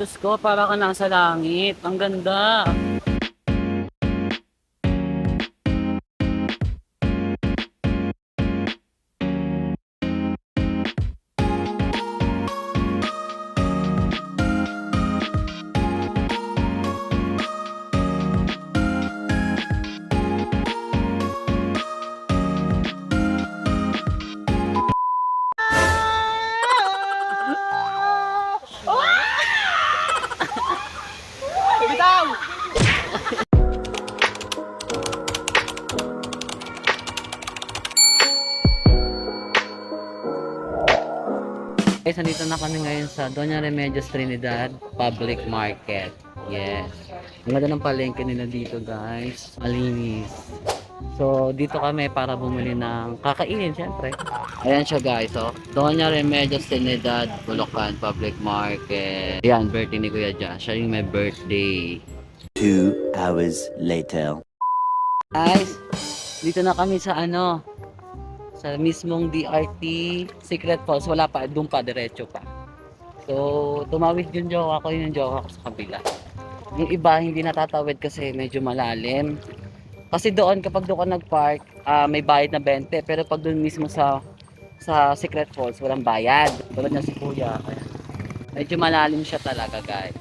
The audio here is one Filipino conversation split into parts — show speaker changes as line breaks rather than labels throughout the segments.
sapatos ko para ka nasa langit. Ang ganda. Bitaw! Guys, nandito na kami ngayon sa Doña Remedios Trinidad Public Market. Yes. Ang ganda ng palengke nila dito, guys. Malinis. So, dito kami para bumili ng kakainin, syempre. Ayan siya, guys. Oh. Doña Remedios Trinidad Bulacan Public Market. Ayan, birthday ni Kuya Jan. Siya yung may birthday.
2 hours later.
Guys, dito na kami sa ano, sa mismong DRT Secret Falls. Wala pa, doon pa, diretso pa. So, tumawid yung jowa ko, yung jowa ko sa kabila. Yung iba hindi natatawid kasi medyo malalim. Kasi doon, kapag doon ka nag-park, may bayad na 20. Pero pag doon mismo sa Secret Falls, walang bayad. Tulad niya si Kuya. Medyo malalim siya talaga, guys.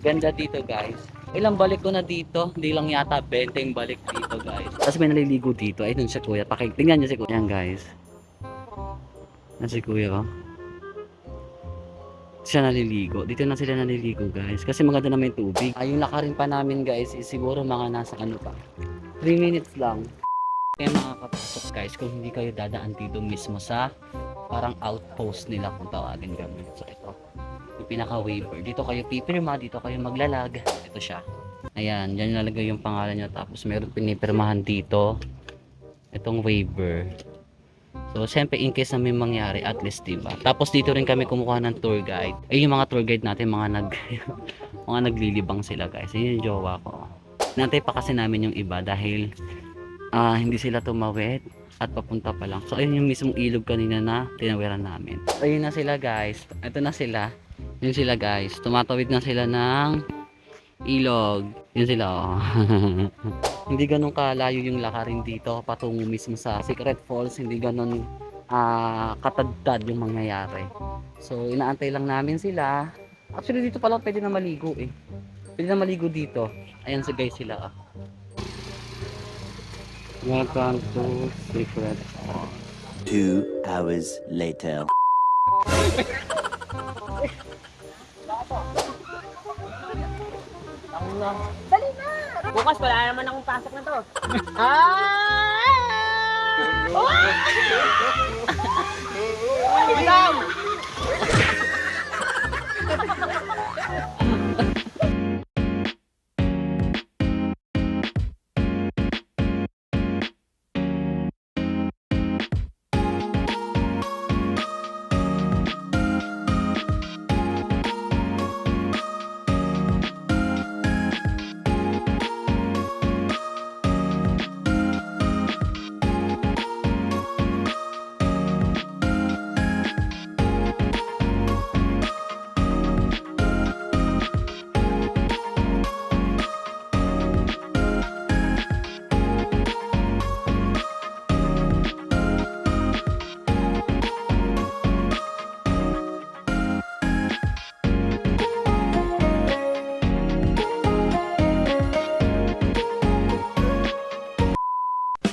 Ganda dito, guys. Ilang balik ko na dito, hindi lang yata 20 yung balik dito, guys. Tapos may naliligo dito. Ay, dun si Kuya. Tingnan niyo si Kuya. Yan, guys. Yan si Kuya, oh. Siya naliligo. Dito na sila naliligo, guys. Kasi maganda na may tubig. Yung lakarin pa namin, guys, is siguro mga nasa ano pa. 3 minutes lang. Kaya makakapasok, guys, kung hindi kayo dadaan dito mismo sa parang outpost nila kung tawagin kami. So, ito. Yung pinaka-waiver. Dito kayo pipirma, dito kayo maglalag. Ito siya. Ayan, dyan nalagay yung pangalan nyo. Tapos meron pinipirmahan dito. Itong waiver. So, syempre, in case na may mangyari, at least, diba? Tapos dito rin kami kumukuha ng tour guide. Ay, yung mga tour guide natin, mga naglilibang sila, guys. Yun yung jowa ko. Nantay pa kasi namin yung iba dahil hindi sila tumawid at papunta pa lang. So, ayun yung mismong ilog kanina na tinawiran namin. Ayun na sila, guys. Ito na sila. Yun sila, guys. Tumatawid na sila ng ilog. Yun sila, oh. Hindi ganun kalayo yung lakarin dito patungo mismo sa Secret Falls. Hindi ganun katadtad yung mangyayari. So, inaantay lang namin sila. Actually, dito pala pwede na maligo eh. Pwede na maligo dito. Ayan sa guys sila, oh. Welcome to Secret Falls.
2 hours later.
Dali na! Bukas wala naman akong pasok na to. Ah! Bitaw!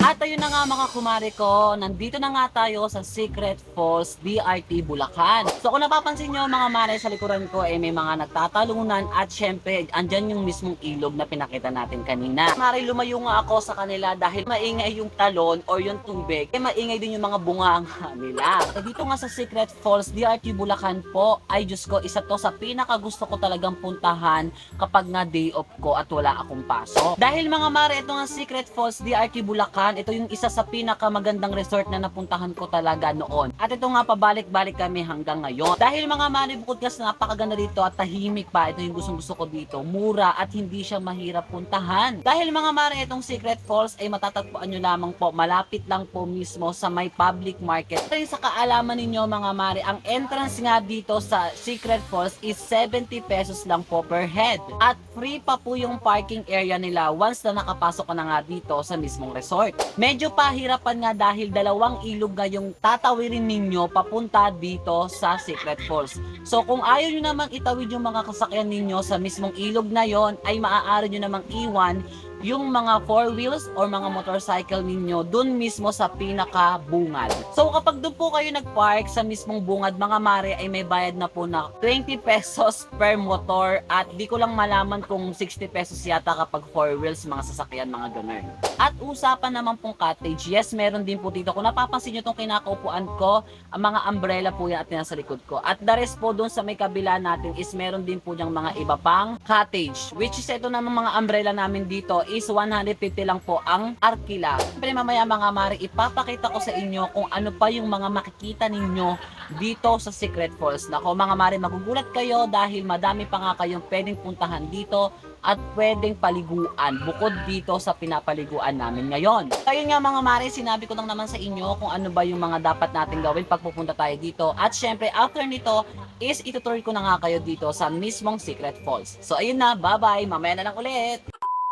At ayun na nga mga kumare ko, nandito na nga tayo sa Secret Falls DRT Bulacan. So kung napapansin nyo mga mare sa likuran ko may mga nagtatalunan at syempre andyan yung mismong ilog na pinakita natin kanina. Mare, lumayo nga ako sa kanila dahil maingay yung talon or yung tubig. Maingay din yung mga bunganga nila. So dito nga sa Secret Falls DRT Bulacan po, ay Diyos ko, isa to sa pinaka gusto ko talagang puntahan kapag nga day off ko at wala akong pasok. Dahil mga mare, ito nga Secret Falls DRT Bulacan, ito yung isa isa sa pinakamagandang resort na napuntahan ko talaga noon. At ito nga, pabalik-balik kami hanggang ngayon. Dahil mga mare, bukod kasi napakaganda dito at tahimik pa, ito yung gustong-gusto ko dito. Mura at hindi siya mahirap puntahan. Dahil mga mare, itong Secret Falls ay matatagpuan nyo lamang po, malapit lang po mismo sa may public market. At sa kaalaman ninyo mga mare, ang entrance nga dito sa Secret Falls is 70 pesos lang po per head. At free pa po yung parking area nila once na nakapasok ka na nga dito sa mismong resort. Medyo pahirapan nga dahil dalawang ilog nga yung tatawirin ninyo papunta dito sa Secret Falls. So kung ayaw nyo namang itawid yung mga kasakyan ninyo sa mismong ilog na yon, ay maaari nyo namang iwan yung mga 4 wheels or mga motorcycle ninyo dun mismo sa pinaka-bungad. So kapag doon po kayo nagpark sa mismong bungad mga mare, ay may bayad na po na 20 pesos per motor at di ko lang malaman kung 60 pesos yata kapag 4 wheels mga sasakyan mga ganun. At usapan naman pong cottage, yes meron din po dito. Kung napapansin nyo itong kinakaupuan ko, ang mga umbrella po yan at nasa likod ko. At the rest po doon sa may kabila natin is meron din po yung mga iba pang cottage, which is ito naman mga umbrella namin dito is 150 lang po ang arkila. Siyempre mamaya mga mare, ipapakita ko sa inyo kung ano pa yung mga makikita ninyo dito sa Secret Falls. Nako mga mare, magugulat kayo dahil madami pa nga kayong pwedeng puntahan dito at pwedeng paliguan bukod dito sa pinapaliguan namin ngayon. Ayun nga mga mare, sinabi ko lang naman sa inyo kung ano ba yung mga dapat natin gawin pag pupunta tayo dito. At syempre after nito is itutur ko na nga kayo dito sa mismong Secret Falls. So ayun na, bye bye, mamaya na lang ulit.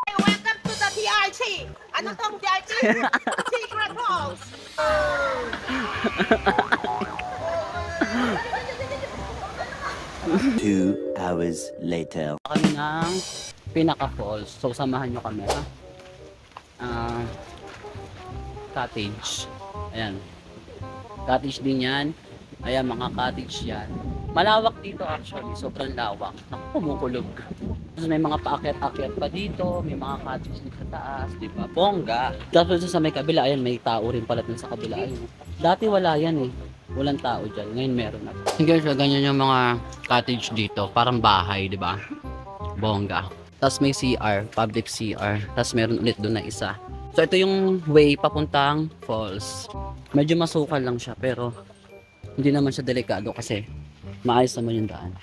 Welcome to the DRT. Ano tong DRT? Secret Falls.
2 hours later.
Kami ng Pinaka Falls. So samahan nyo kami ha. Cottage. Ayan. Cottage din yan. Ayan mga cottage yan. Malawak dito actually. Sobrang lawak. Naku, kumukulog. Tapos may mga paakyat-akyat pa dito. May mga cottage dito sa taas. Diba? Bongga. Tapos sa may kabila. Ayan, may tao rin pala dun sa kabila. Ayan. Dati wala yan eh. Walang tao dyan. Ngayon meron na. Guys, ganyan yung mga cottage dito. Parang bahay, di ba? Bongga. Tapos may CR, public CR. Tapos meron ulit doon na isa. So ito yung way papuntang falls. Medyo masukal lang siya pero hindi naman siya delikado kasi maayos naman yung daan.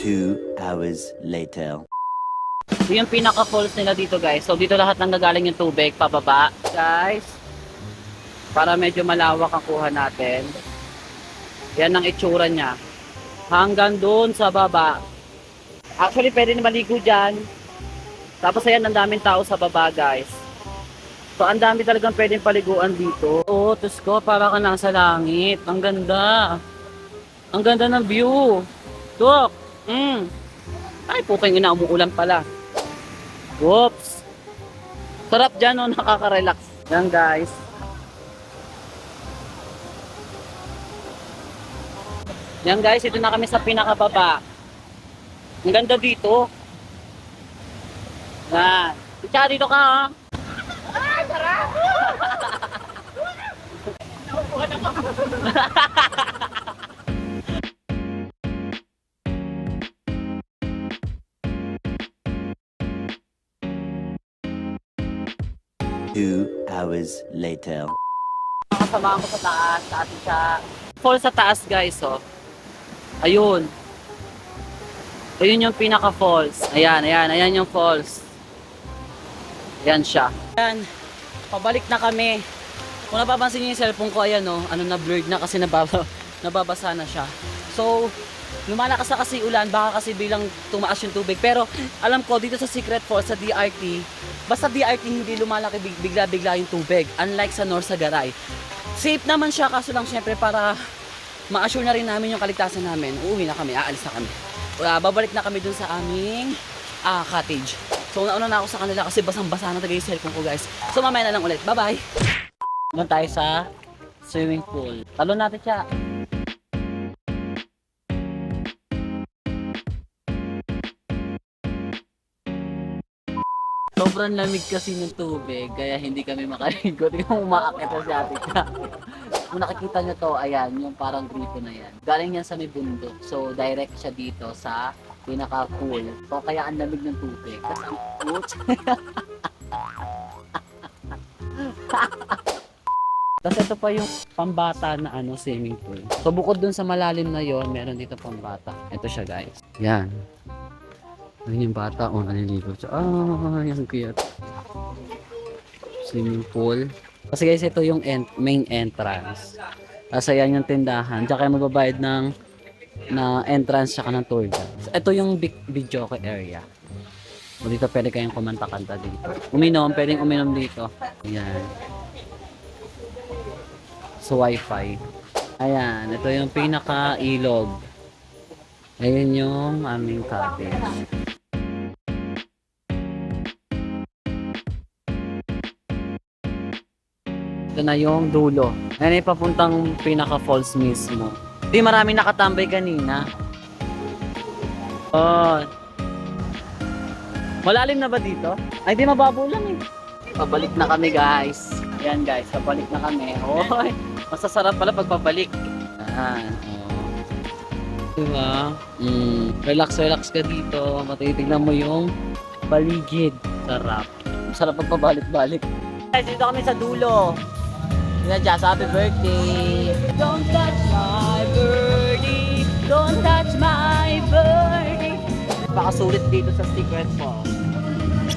Two hours later.
So yung pinaka falls nila dito guys. So dito lahat nang gagaling yung tubig pababa. Guys, para medyo malawak ang kuha natin. Yan ang itsura niya. Hanggang doon sa baba. Actually pwede na maligo dyan. Tapos ayan, ang daming tao sa baba guys. So ang dami talagang pwedeng paliguan dito. Oh, tus ko, para ka nasa langit. Ang ganda. Ang ganda ng view. Tuk. Ay, puking ina, umuulan pala. Whoops. Sarap dyan, no? Nakaka-relax. Yan, guys. Yan, guys. Ito na kami sa pinakababa. Ang ganda dito. Yan. Tsaka dito ka, ha?
Ay, sarap!
2 hours later.
Kasamahan ko sa taas, sa atin sa fall sa taas guys, oh. Ayun. Ayun yung pinaka falls. Ayan, ayan, ayan yung falls. Ayan siya. Ayan. Pabalik na kami. Kung napapansin niyo yung cellphone ko, ayan oh, ano na blurred na kasi nababasa na siya. So, lumalakas na kasi ulan, baka kasi bilang tumaas yung tubig. Pero alam ko dito sa Secret Falls, sa DRT, basta DRT hindi lumalaki bigla-bigla yung tubig. Unlike sa Norsagaray. Safe naman siya, kaso lang syempre para ma-assure na rin namin yung kaligtasan namin, uuwi na kami, aalis na kami. Babalik na kami dun sa aming cottage. So nauna na ako sa kanila kasi basang-basa na tagay yung cellphone ko guys. So mamaya na lang ulit. Bye-bye! Doon tayo sa swimming pool. Talon natin siya. Sobrang lamig kasi ng tubig, kaya hindi kami makaligo. Tingnan mo umaakit na si ate ka. Kung nakikita nyo to, ayan, yung parang gripo na yan. Galing yan sa may bundok. So, direct siya dito sa pinaka-pool. So, kaya ang lamig ng tubig. Tapos ang put. Tapos ito pa yung pambata na swimming pool. So, bukod dun sa malalim na yon, meron dito pambata. Ito siya guys. Yan. Ayun yung bata, naliligo siya. Yan cute. Swimming pool. Kasi guys, ito yung main entrance. Tapos ayan yung tindahan. Diyan kayo magbabayad ng entrance tsaka ng tour guide. Ito yung video area. O dito pwede kayong kumanta-kanta dito. Pwedeng uminom dito. Ayan. So, wifi. Ayan, ito yung pinaka-ilog. Ayan yung aming cottage. Ito na yung dulo. Ayan yung papuntang pinaka-falls mismo. Di maraming nakatambay kanina. Malalim na ba dito? Ay, di mababaw lang eh. Pabalik na kami guys. Ayan guys, pabalik na kami. Oy, masasarap pala pag pabalik. Ayan. Diba? Relax ka dito. Matitignan mo yung paligid. Sarap. Sarap pag pabalik-balik. Guys, dito kami sa dulo. Yan dyan, happy birthday. Don't touch my birdie. Don't touch my birdie. Pakasulit dito sa Secret Falls.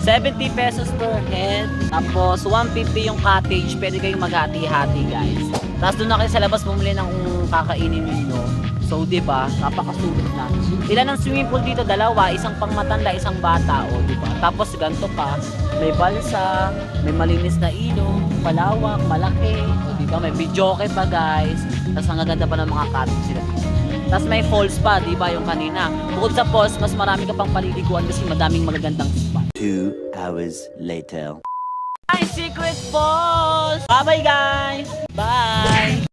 70 pesos per head. Tapos 150 yung cottage. Pwede kayong maghati-hati guys. Tapos doon na kayo sa labas bumili ng kakainin ninyo. So, di ba? Napakasulit na. Ilan ang swimming pool dito? Dalawa. Isang pang matanda, isang bata. O, di ba? Tapos ganito pa. May balsa, may malinis na ilog, palawak, malaki. O, di ba? May videoke pa, guys. Tapos ang ganda pa ng mga cottage sila. Tapos may falls pa, di ba? Yung kanina. Bukod sa falls, mas marami ka pang paliliguan kasi madaming magagandang spot.
2 hours later.
Secret Falls! Bye-bye, guys! Bye!